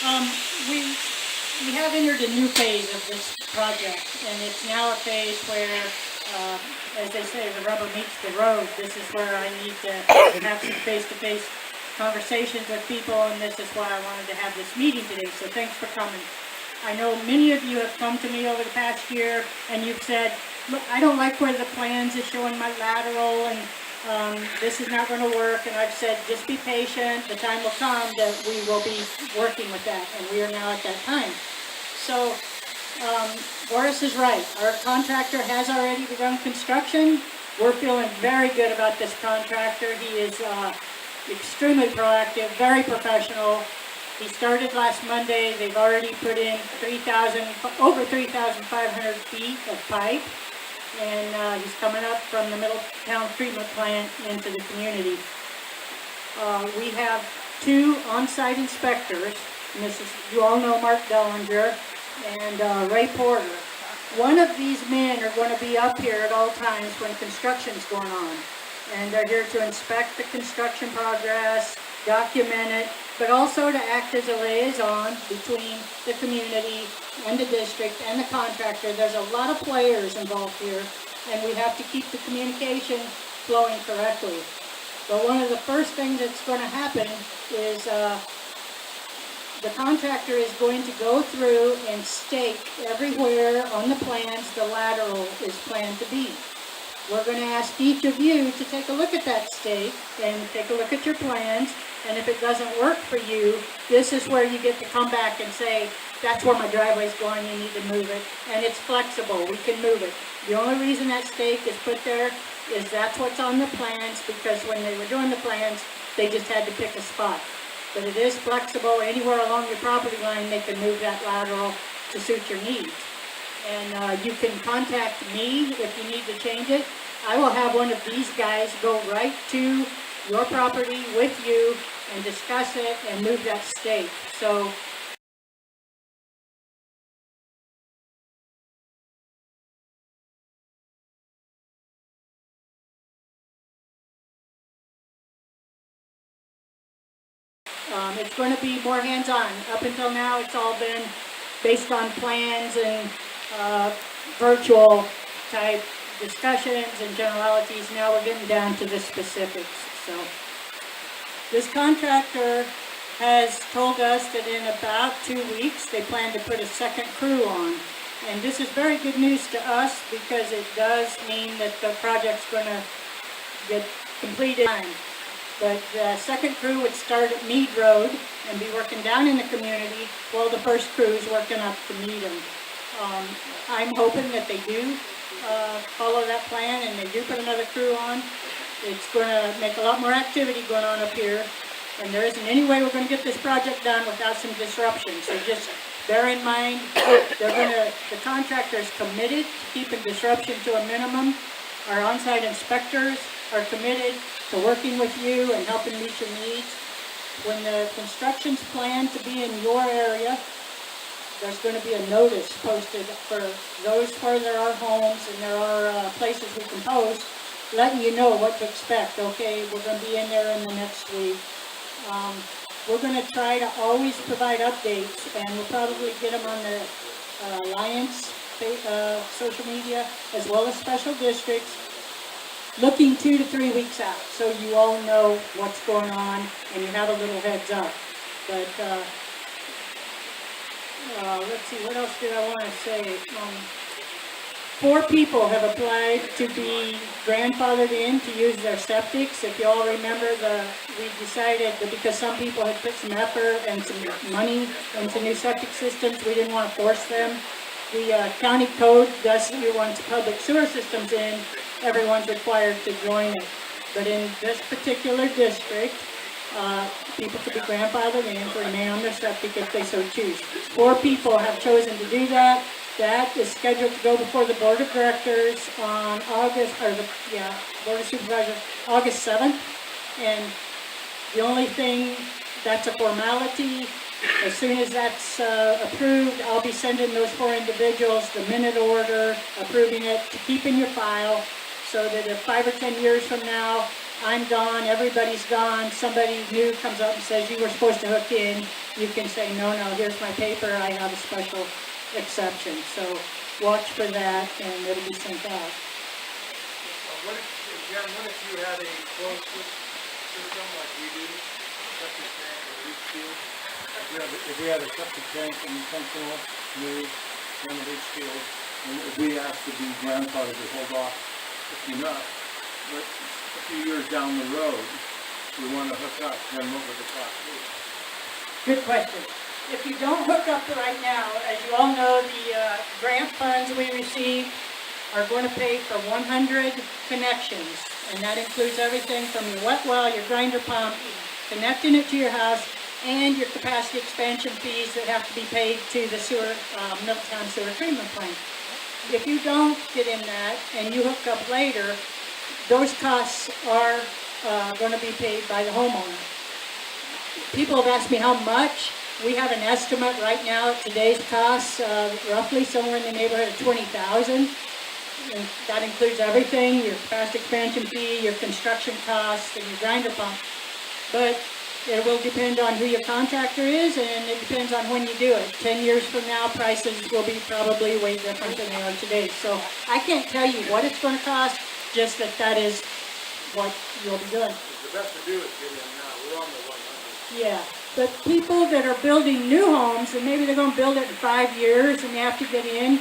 Um, we have entered a new phase of this project, and it's now a phase where, as they say, the rubber meets the road. This is where I need to have some face-to-face conversations with people, and this is why I wanted to have this meeting today. So thanks for coming. I know many of you have come to me over the past year, and you've said, "Look, I don't like where the plans is showing my lateral, and this is not going to work." And I've said, just be patient. The time will come that we will be working with that, and we are now at that time. So Boris is right. Our contractor has already begun construction. We're feeling very good about this contractor. He is extremely proactive, very professional. He started last Monday. They've already put in over 3,500 feet of pipe. And he's coming up from the Middletown treatment plant into the community. We have two on-site inspectors. And you all know Mark Dellinger and Ray Porter. One of these men are going to be up here at all times when construction's going on. And they're here to inspect the construction progress, document it, but also to act as a liaison between the community and the district and the contractor. There's a lot of players involved here, and we have to keep the communication flowing correctly. But one of the first things that's going to happen is the contractor is going to go through and stake everywhere on the plans the lateral is planned to be. We're going to ask each of you to take a look at that stake and take a look at your plans. And if it doesn't work for you, this is where you get to come back and say, that's where my driveway's going, you need to move it. And it's flexible, we can move it. The only reason that stake is put there is that's what's on the plans, because when they were doing the plans, they just had to pick a spot. But it is flexible. Anywhere along your property line, they can move that lateral to suit your needs. And you can contact me if you need to change it. I will have one of these guys go right to your property with you and discuss it and move that stake. So it's going to be more hands-on. Up until now, it's all been based on plans and virtual type discussions and generalities. Now we're getting down to the specifics. So this contractor has told us that in about 2 weeks they plan to put a second crew on. And this is very good news to us because it does mean that the project's going to get completed. But the second crew would start at Mead Road and be working down in the community while the first crew is working up to Needham. I'm hoping that they do follow that plan and they do put another crew on. It's going to make a lot more activity going on up here, and there isn't any way we're going to get this project done without some disruption. So just bear in mind, the contractor is committed to keeping disruption to a minimum. Our on-site inspectors are committed to working with you and helping meet your needs. When the construction's planned to be in your area, there's going to be a notice posted for those where there are homes and there are places we can post, letting you know what to expect. Okay, we're going to be in there in the next week. We're going to try to always provide updates, and we'll probably get them on the Alliance social media as well as special districts, looking 2 to 3 weeks out, so you all know what's going on and you have a little heads up. But let's see, what else did I want to say? 4 people have applied to be grandfathered in to use their septics. If you all remember, we decided that because some people had put some effort and some money into new septic systems, we didn't want to force them. The county code does you want public sewer systems in, everyone's required to join it. But in this particular district, people could be grandfathered in to remain on their septic if they so choose. 4 people have chosen to do that. That is scheduled to go before the Board of Directors on Board of Supervisors, August 7th. And the only thing, that's a formality. As soon as that's approved, I'll be sending those 4 individuals the minute order, approving it to keep in your file, so that if 5 or 10 years from now I'm gone, everybody's gone, somebody new comes up and says you were supposed to hook in, you can say, no, here's my paper, I have a special exception. So watch for that and it'll be sent out. What if you had a closed system like we do, septic tank or leach field? If we had a septic tank and functional, new, one of each field, and if we asked to be grandfathered to hold off hooking up, but a few years down the road, we want to hook up, then what would the cost be? Good question. If you don't hook up right now, as you all know, the grant funds we receive are going to pay for 100 connections, and that includes everything from your wet well, your grinder pump, connecting it to your house, and your capacity expansion fees that have to be paid to the sewer, Middletown Sewer Treatment Plant. If you don't get in that and you hook up later, those costs are going to be paid by the homeowner. People have asked me how much. We have an estimate right now at today's costs, roughly somewhere in the neighborhood of $20,000. And that includes everything, your capacity expansion fee, your construction costs, and your grinder pump. But it will depend on who your contractor is, and it depends on when you do it. 10 years from now, prices will be probably way different than they are today. So I can't tell you what it's going to cost, just that is what you'll be doing. The best to do is get in now. We're on the 100. Yeah, but people that are building new homes, and maybe they're going to build it in 5 years, and they have to get in,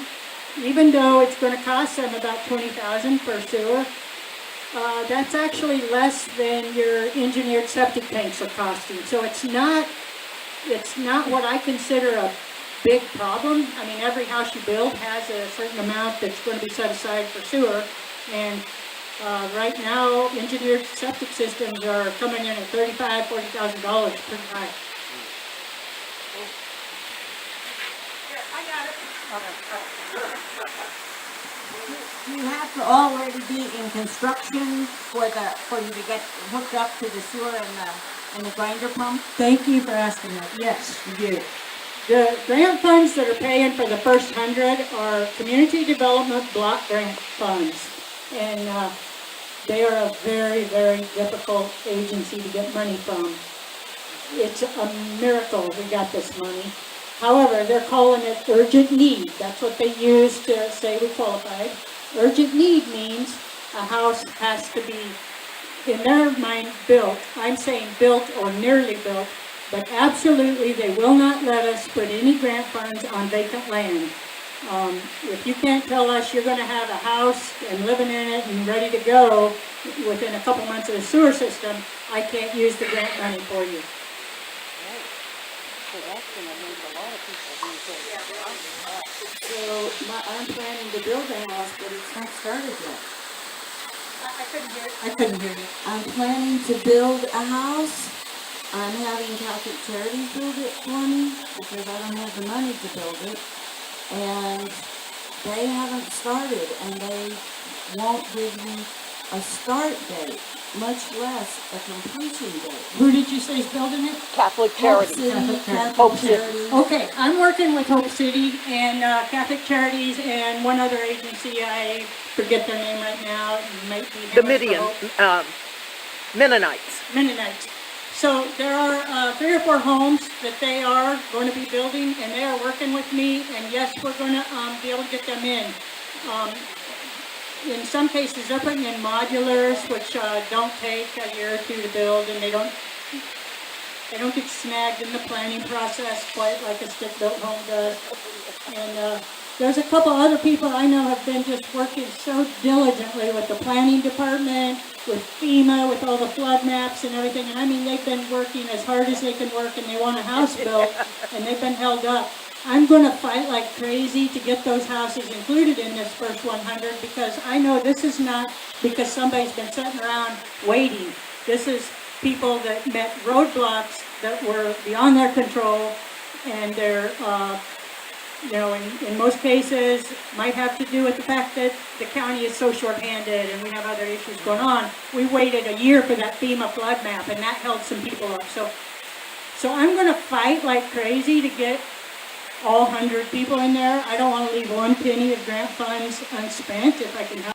even though it's going to cost them about $20,000 per sewer, that's actually less than your engineered septic tanks are costing. So it's not what I consider a big problem. I mean, every house you build has a certain amount that's going to be set aside for sewer, and right now, engineered septic systems are coming in at $35,000, $40,000, pretty high. Here, I got it. You have to already be in construction for you to get hooked up to the sewer and the grinder pump? Thank you for asking that. Yes, you do. The grant funds that are paying for the first 100 are community development block grant funds. And they are a very, very difficult agency to get money from. It's a miracle we got this money. However, they're calling it urgent need. That's what they use to say we qualified. Urgent need means a house has to be, in their mind, built. I'm saying built or nearly built, but absolutely they will not let us put any grant funds on vacant land. If you can't tell us you're going to have a house and living in it and ready to go within a couple months of the sewer system, I can't use the grant money for you. So that's going to make a lot of people do things. So I'm planning to build a house, but it's not started yet. I couldn't hear you. I'm planning to build a house. I'm having Catholic Charities build it for me because I don't have the money to build it. And they haven't started, and they won't give me a start date, much less a completion date. Who did you say is building it? Catholic Hope Charities. City, Hope Catholic City. Charities. Okay, I'm working with Hope City and Catholic Charities and one other agency. I forget their name right now. It might be The Hamlet Midian, for Hope. Mennonites. Mennonites. So there are 3 or 4 homes that they are going to be building, and they are working with me, and yes, we're going to be able to get them in. In some cases, they're putting in modulars, which don't take a year or 2 to build, and they don't get snagged in the planning process quite like a stick-built home does. And there's a couple other people I know have been just working so diligently with the planning department, with FEMA, with all the flood maps and everything. And I mean, they've been working as hard as they can work, and they want a house built, and they've been held up. I'm going to fight like crazy to get those houses included in this first 100, because I know this is not because somebody's been sitting around waiting. This is people that met roadblocks that were beyond their control, and they're in most cases, might have to do with the fact that the county is so short-handed and we have other issues going on. We waited a year for that FEMA flood map, and that held some people up. So I'm going to fight like crazy to get all 100 people in there. I don't want to leave one penny of grant funds unspent if I can help.